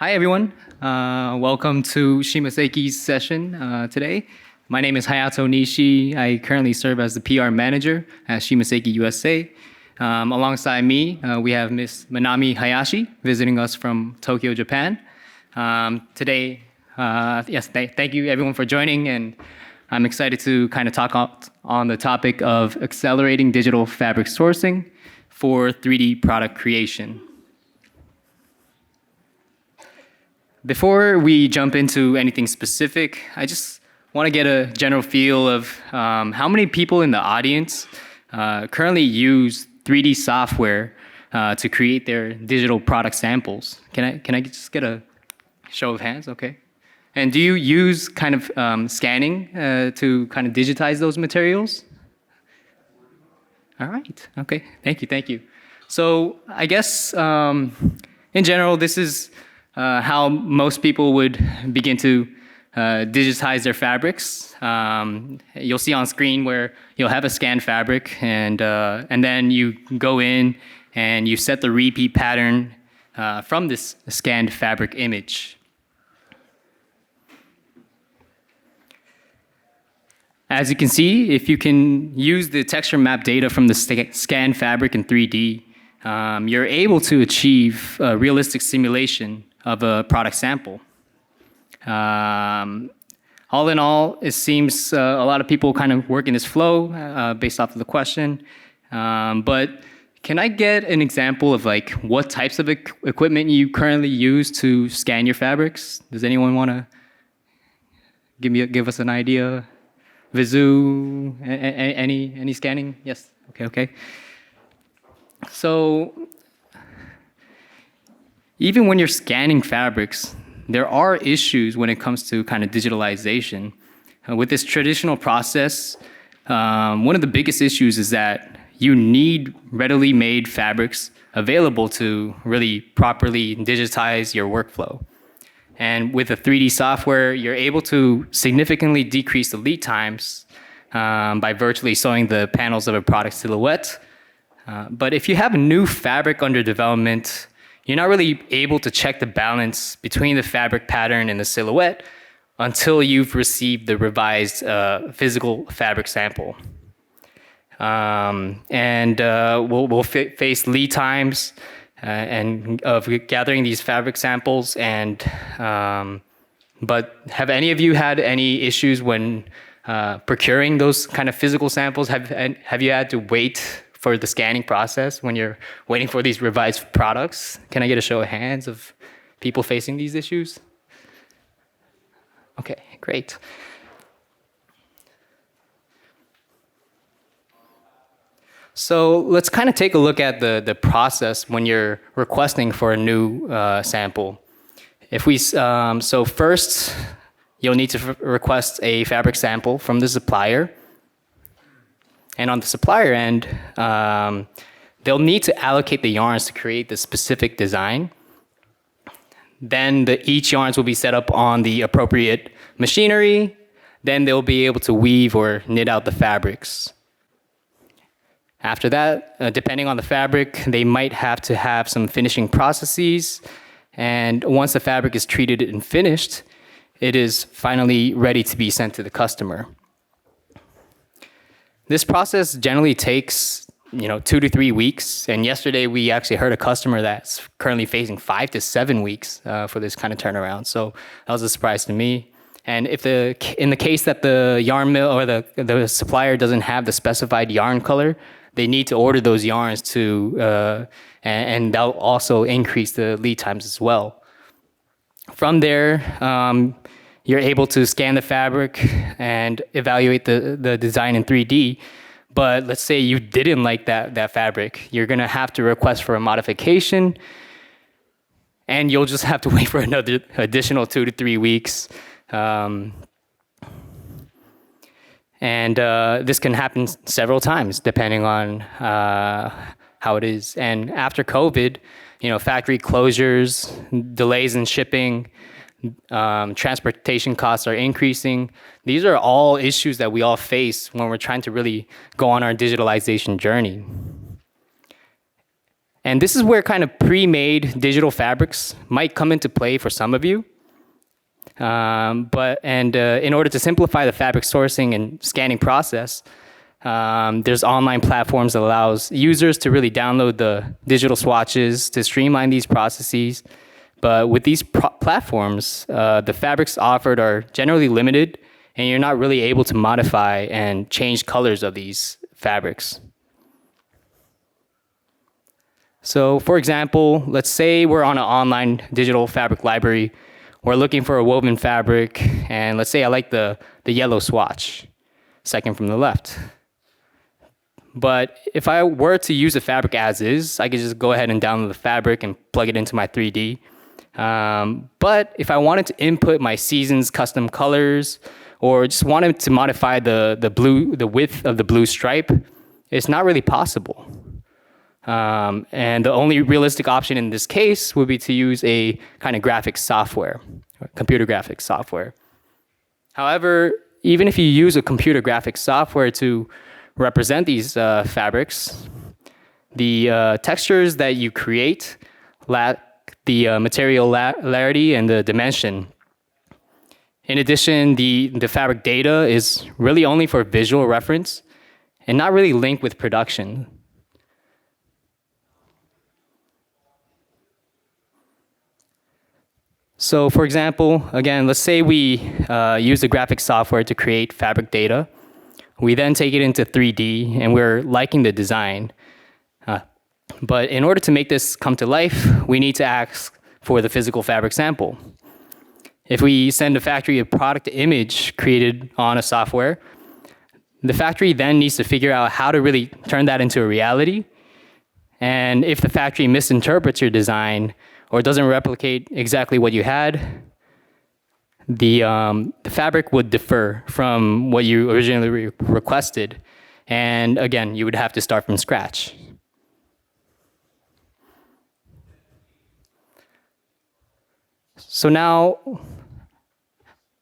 Hi, everyone. Welcome to SHIMA Seiki's session today. My name is Hayato Nishi. I currently serve as the PR manager at SHIMA Seiki U.S.A. Alongside me, we have Miss Manami Hayashi visiting us from Tokyo, Japan. Today, thank you everyone for joining, and I'm excited to kind of talk on the topic of accelerating digital fabric sourcing for 3D product creation. Before we jump into anything specific, I just want to get a general feel of how many people in the audience currently use 3D software to create their digital product samples. Can I just get a show of hands? Okay. And do you use kind of scanning to kind of digitize those materials? All right. Okay. Thank you. So I guess in general, this is how most people would begin to digitize their fabrics. You'll see on screen where you'll have a scanned fabric, and then you go in and you set the repeat pattern from this scanned fabric image. As you can see, if you can use the texture map data from the scanned fabric in 3D, you're able to achieve a realistic simulation of a product sample. All in all, it seems a lot of people kind of work in this flow based off of the question. But can I get an example of like what types of equipment you currently use to scan your fabrics? Does anyone want to give us an idea? Vizu, any scanning? Yes. Okay. So even when you're scanning fabrics, there are issues when it comes to kind of digitalization. With this traditional process, one of the biggest issues is that you need readily made fabrics available to really properly digitize your workflow. And with the 3D software, you're able to significantly decrease the lead times by virtually sewing the panels of a product silhouette. But if you have a new fabric under development, you're not really able to check the balance between the fabric pattern and the silhouette until you've received the revised physical fabric sample. We'll face lead times and of gathering these fabric samples. But have any of you had any issues when procuring those kind of physical samples? Have you had to wait for the scanning process when you're waiting for these revised products? Can I get a show of hands of people facing these issues? Okay, great. So let's kind of take a look at the process when you're requesting for a new sample. So first, you'll need to request a fabric sample from the supplier. And on the supplier end, they'll need to allocate the yarns to create the specific design. Then each yarns will be set up on the appropriate machinery. Then they'll be able to weave or knit out the fabrics. After that, depending on the fabric, they might have to have some finishing processes. And once the fabric is treated and finished, it is finally ready to be sent to the customer. This process generally takes 2 to 3 weeks. And yesterday we actually heard a customer that's currently facing 5 to 7 weeks for this kind of turnaround. So that was a surprise to me. And in the case that the yarn mill or the supplier doesn't have the specified yarn color, they need to order those yarns and that'll also increase the lead times as well. From there, you're able to scan the fabric and evaluate the design in 3D. But let's say you didn't like that fabric. You're going to have to request for a modification, and you'll just have to wait for another additional 2 to 3 weeks. This can happen several times depending on how it is. And after COVID, factory closures, delays in shipping, transportation costs are increasing. These are all issues that we all face when we're trying to really go on our digitalization journey. And this is where kind of pre-made digital fabrics might come into play for some of you. In order to simplify the fabric sourcing and scanning process, there's online platforms that allows users to really download the digital swatches to streamline these processes. But with these platforms, the fabrics offered are generally limited, and you're not really able to modify and change colors of these fabrics. So for example, let's say we're on an online digital fabric library. We're looking for a woven fabric, and let's say I like the yellow swatch, second from the left. But if I were to use the fabric as is, I could just go ahead and download the fabric and plug it into my 3D. But if I wanted to input my season's custom colors, or just wanted to modify the width of the blue stripe, it's not really possible. And the only realistic option in this case would be to use a kind of graphics software, computer graphics software. However, even if you use a computer graphics software to represent these fabrics, the textures that you create lack the materiality and the dimension. In addition, the fabric data is really only for visual reference and not really linked with production. So for example, again, let's say we use the graphics software to create fabric data. We then take it into 3D and we're liking the design. But in order to make this come to life, we need to ask for the physical fabric sample. If we send a factory a product image created on a software, the factory then needs to figure out how to really turn that into a reality. And if the factory misinterprets your design or doesn't replicate exactly what you had, the fabric would differ from what you originally requested. And again, you would have to start from scratch. So now,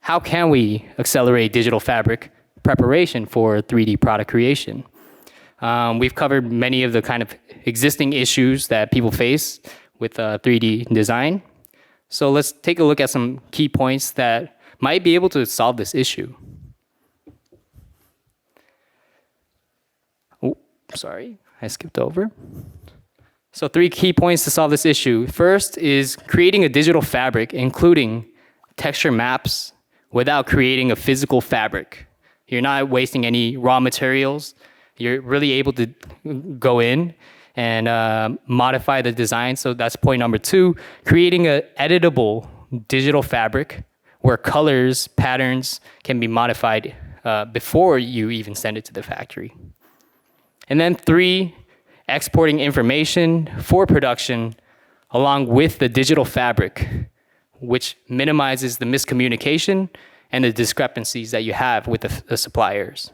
how can we accelerate digital fabric preparation for 3D product creation? We've covered many of the kind of existing issues that people face with 3D design. So let's take a look at some key points that might be able to solve this issue. Oh, sorry, I skipped over. So 3 key points to solve this issue. First is creating a digital fabric, including texture maps, without creating a physical fabric. You're not wasting any raw materials. You're really able to go in and modify the design. So that's point number 2, creating an editable digital fabric where colors, patterns can be modified before you even send it to the factory. And then 3, exporting information for production along with the digital fabric, which minimizes the miscommunication and the discrepancies that you have with the suppliers.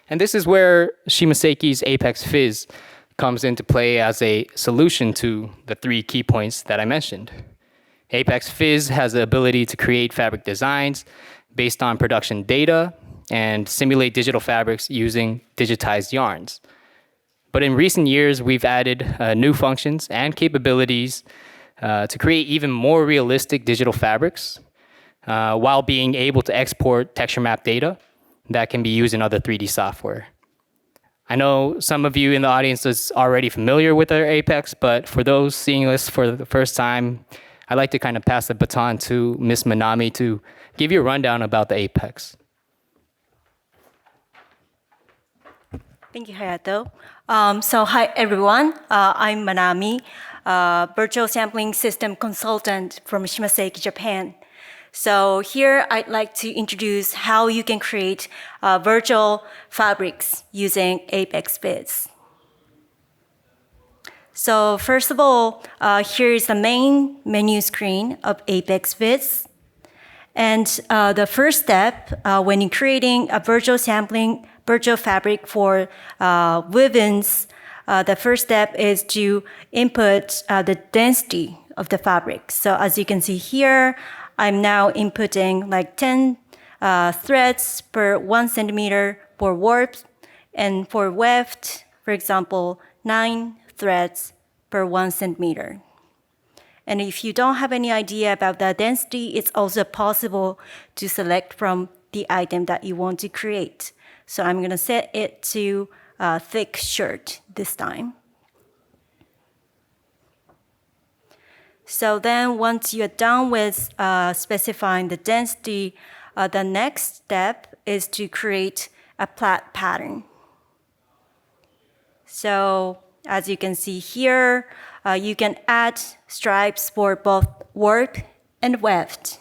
And this is where SHIMA SEIKI's Apex Fizz comes into play as a solution to the 3 key points that I mentioned. Apex Fizz has the ability to create fabric designs based on production data and simulate digital fabrics using digitized yarns. But in recent years, we've added new functions and capabilities to create even more realistic digital fabrics while being able to export texture map data that can be used in other 3D software. I know some of you in the audience is already familiar with our Apex, but for those seeing this for the first time, I'd like to kind of pass the baton to Ms. Manami to give you a rundown about the Apex. Thank you, Hayato. Hi, everyone. I'm Manami, virtual sampling system consultant from SHIMA SEIKI, Japan. So here I'd like to introduce how you can create virtual fabrics using Apex Fizz. So first of all, here is the main menu screen of Apex Fizz. And the first step when you're creating a virtual fabric for wovens, the first step is to input the density of the fabric. So as you can see here, I'm now inputting like 10 threads per 1 centimeter for warp And for weft, for example, 9 threads per 1 centimeter. And if you don't have any idea about the density, it's also possible to select from the item that you want to create. So I'm going to set it to thick shirt this time. So then once you're done with specifying the density, the next step is to create a plaid pattern. So as you can see here, you can add stripes for both warp and weft.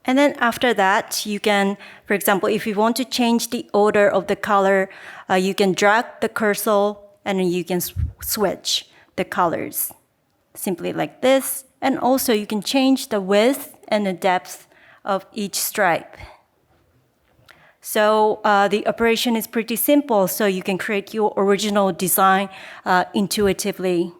And then after that, you can, for example, if you want to change the order of the color, you can drag the cursor and then you can switch the colors simply like this. And also you can change the width and the depth of each stripe. So the operation is pretty simple, so you can create your original design intuitively.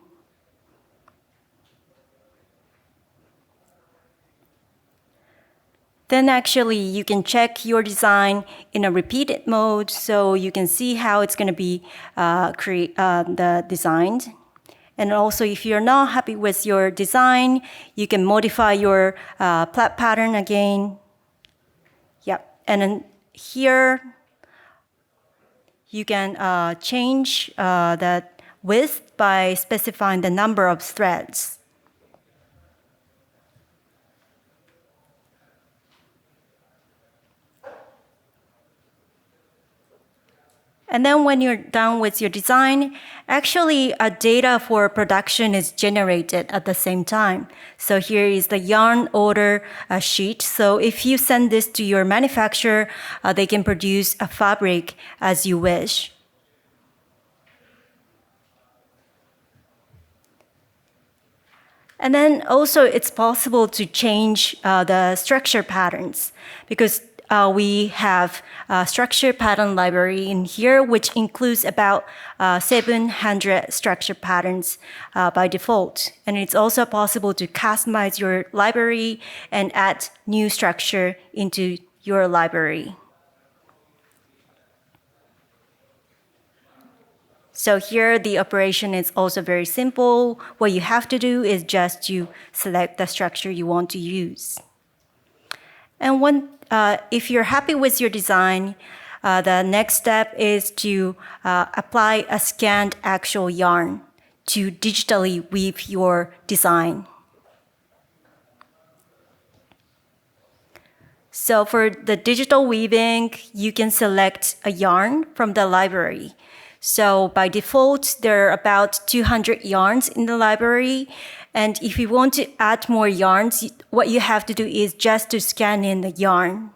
Then actually you can check your design in a repeated mode, so you can see how it's going to be designed. And also if you're not happy with your design, you can modify your plaid pattern again. Yep. And then here you can change the width by specifying the number of threads. And then when you're done with your design, actually data for production is generated at the same time. So here is the yarn order sheet. So if you send this to your manufacturer, they can produce a fabric as you wish. And then also it's possible to change the structure patterns, because we have a structure pattern library in here, which includes about 700 structure patterns by default. And it's also possible to customize your library and add new structure into your library. So here the operation is also very simple. What you have to do is just to select the structure you want to use. And if you're happy with your design, the next step is to apply a scanned actual yarn to digitally weave your design. So for the digital weaving, you can select a yarn from the library. So by default, there are about 200 yarns in the library. And if you want to add more yarns, what you have to do is just to scan in the yarn.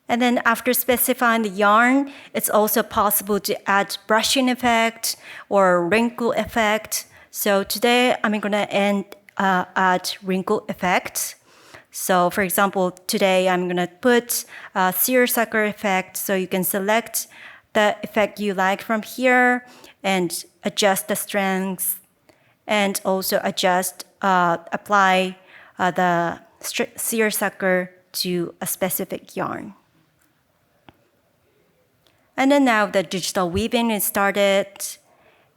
And then after specifying the yarn, it's also possible to add brushing effect or wrinkle effect. So today I'm going to add wrinkle effect. So for example, today I'm going to put seersucker effect. So you can select the effect you like from here and adjust the strength, and also apply the seersucker to a specific yarn. And then now the digital weaving is started,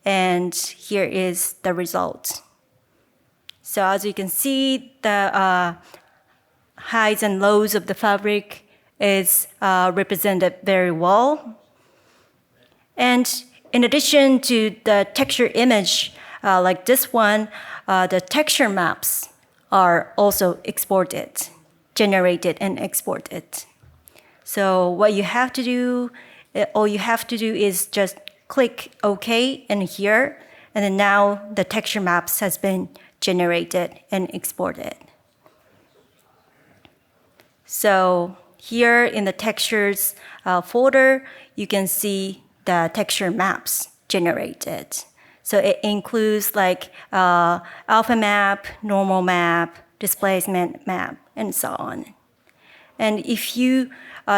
and here is the result. So as you can see, the highs and lows of the fabric is represented very well. And in addition to the texture image, like this one, the texture maps are also generated and exported. So what you have to do, all you have to do is just click OK in here, and then now the texture maps has been generated and exported. So here in the textures folder, you can see the texture maps generated. So it includes like alpha map, normal map, displacement map, and so on. And if you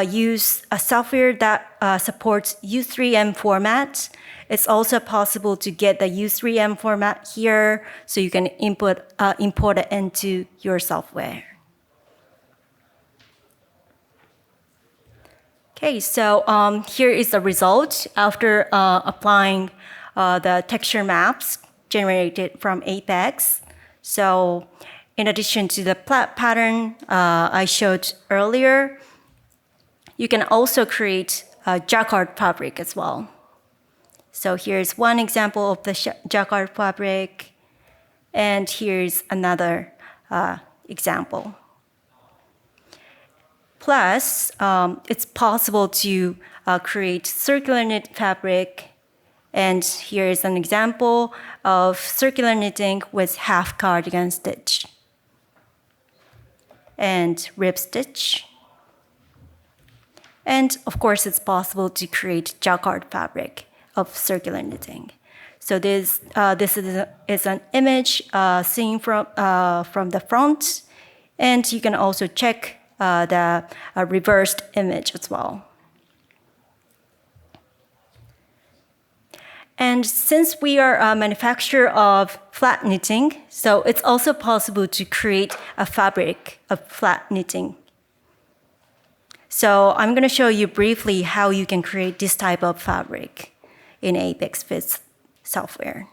use a software that supports U3M format. It's also possible to get the U3M format here, so you can import it into your software. Okay, so here is the result after applying the texture maps generated from Apex. So in addition to the pattern I showed earlier, you can also create a jacquard fabric as well. So here's one example of the jacquard fabric, and here's another example. Plus, it's possible to create circular knit fabric, and here is an example of circular knitting with half cardigan stitch and rib stitch. And of course, it's possible to create jacquard fabric of circular knitting. So this is an image seen from the front, and you can also check the reversed image as well. And since we are a manufacturer of flat knitting, so it's also possible to create a fabric of flat knitting. So I'm going to show you briefly how you can create this type of fabric in Apex Fits software.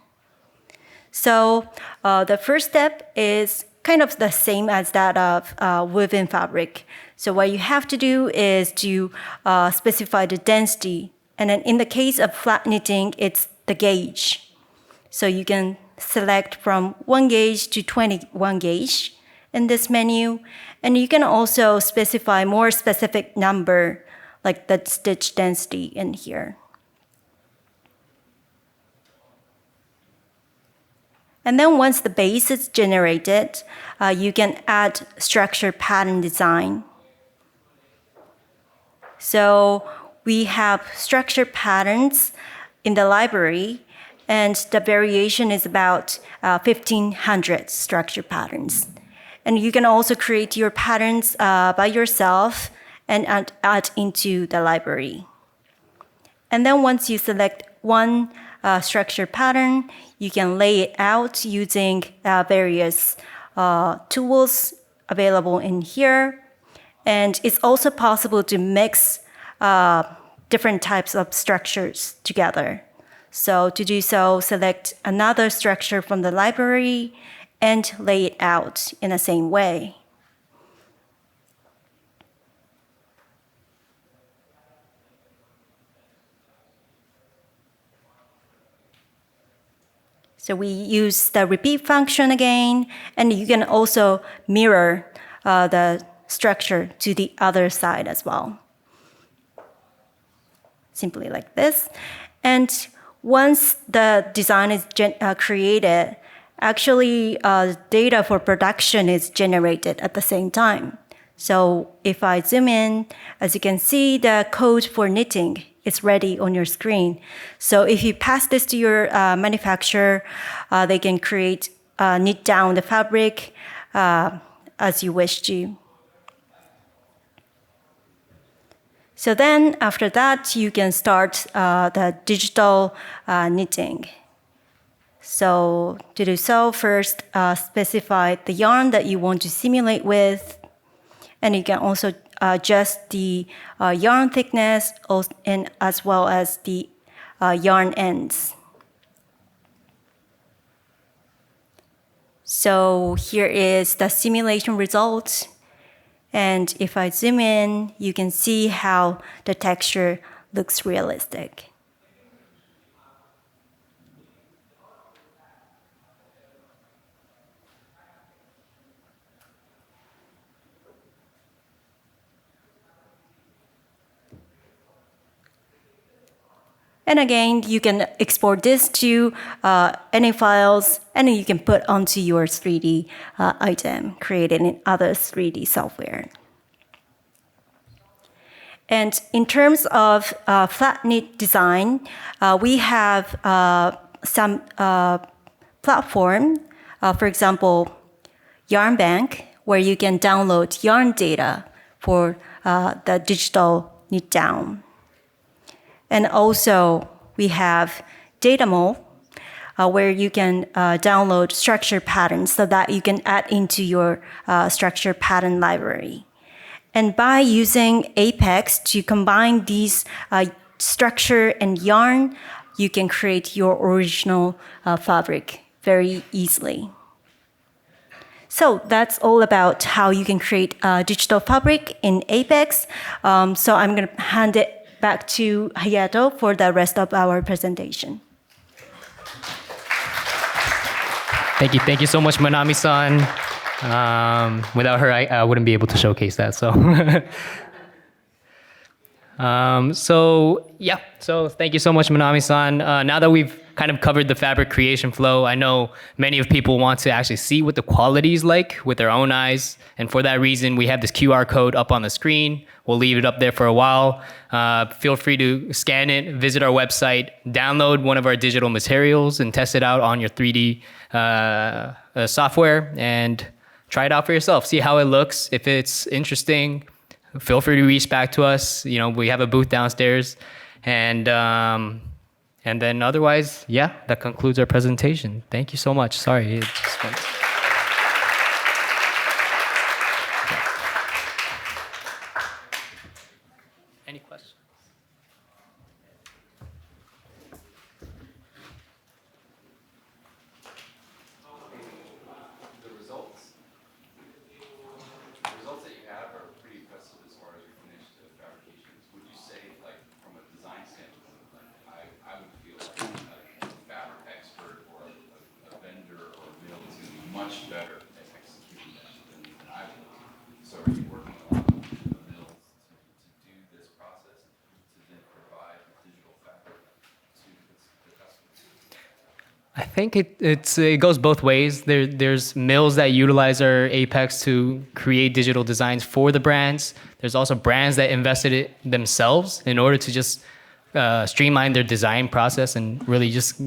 So the first step is kind of the same as that of woven fabric. So what you have to do is to specify the density. And then in the case of flat knitting, it's the gauge. So you can select from 1 gauge to 21 gauge in this menu. And you can also specify more specific number, like the stitch density in here. And then once the base is generated, you can add structure pattern design. So we have structure patterns in the library, and the variation is about 1,500 structure patterns. And you can also create your patterns by yourself and add into the library. And then once you select one structure pattern, you can lay it out using various tools available in here. And it's also possible to mix different types of structures together. So to do so, select another structure from the library and lay it out in the same way. So we use the repeat function again, and you can also mirror the structure to the other side as well. Simply like this. And once the design is created, actually data for production is generated at the same time. So if I zoom in, as you can see, the code for knitting is ready on your screen. So if you pass this to your manufacturer, they can knit down the fabric as you wish to. So then after that, you can start the digital knitting. So to do so, first specify the yarn that you want to simulate with, and you can also adjust the yarn thickness and as well as the yarn ends. So here is the simulation result. And if I zoom in, you can see how the texture looks realistic. And again, you can export this to any files, and you can put onto your 3D item created in other 3D software. And in terms of flat knit design, we have some platform, for example, Yarn Bank, where you can download yarn data for the digital knit down. And also, we have data mode, where you can download structure patterns so that you can add into your structure pattern library. And by using Apex to combine these structure and yarn, you can create your original fabric very easily. So that's all about how you can create a digital fabric in Apex. So I'm going to hand it back to Hayato for the rest of our presentation. Thank you so much, Manami-san. Without her, I wouldn't be able to showcase that. So, so thank you so much, Manami-san. Now that we've kind of covered the fabric creation flow, I know many of people want to actually see what the quality is like with their own eyes. And for that reason, we have this QR code up on the screen. We'll leave it up there for a while. Feel free to scan it, visit our website, download one of our digital materials and test it out on your 3D software and try it out for yourself. See how it looks. If it's interesting, feel free to reach back to us. You know, we have a booth downstairs. And then otherwise, yeah, that concludes our presentation. Thank you so much. Sorry. It just went. Any questions? The results that you have are pretty impressive as far as your finished fabrications. Would you say, like, from a design standpoint, like, I would feel like a fabric expert or a vendor or a mill is going to be much better at executing that than I would. So are you working a lot with the mills to do this process to then provide digital fabric to the customers? I think it goes both ways. There's mills that utilize our Apex to create digital designs for the brands. There's also brands that invested it themselves in order to just streamline their design process and really just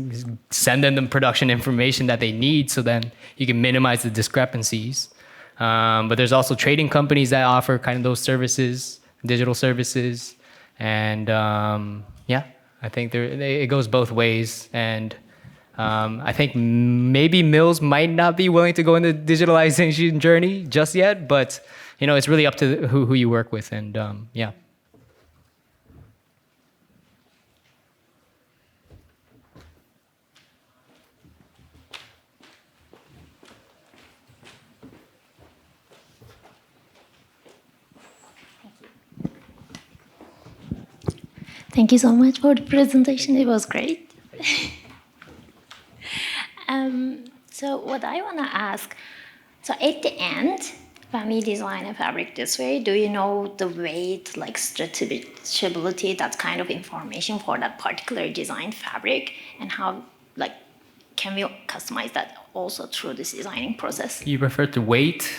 send them the production information that they need so then you can minimize the discrepancies. But there's also trading companies that offer kind of those services, digital services. And yeah, I think it goes both ways. And I think maybe mills might not be willing to go in the digitalization journey just yet, but you know, it's really up to who you work with, and yeah. Thank you so much for the presentation. It was great. So what I want to ask, so at the end, when we design a fabric this way, do you know the weight, like stretchability, that kind of information for that particular design fabric, and how, like, can we customize that also through this designing process? You refer to weight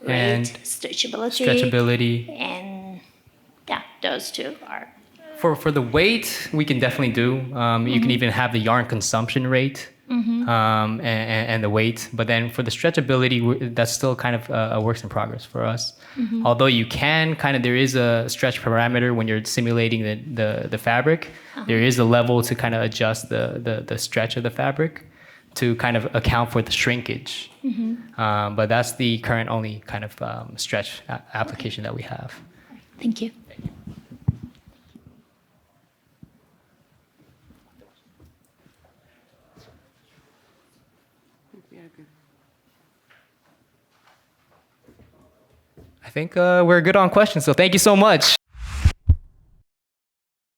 and stretchability, and yeah, those two are. For the weight, we can definitely do. You can even have the yarn consumption rate and the weight. But then for the stretchability, that's still kind of a work in progress for us. Although you can there is a stretch parameter when you're simulating the fabric. There is a level to kind of adjust the stretch of the fabric to kind of account for the shrinkage. But that's the current only kind of stretch application that we have. Thank you. I think we're good on questions, so thank you so much.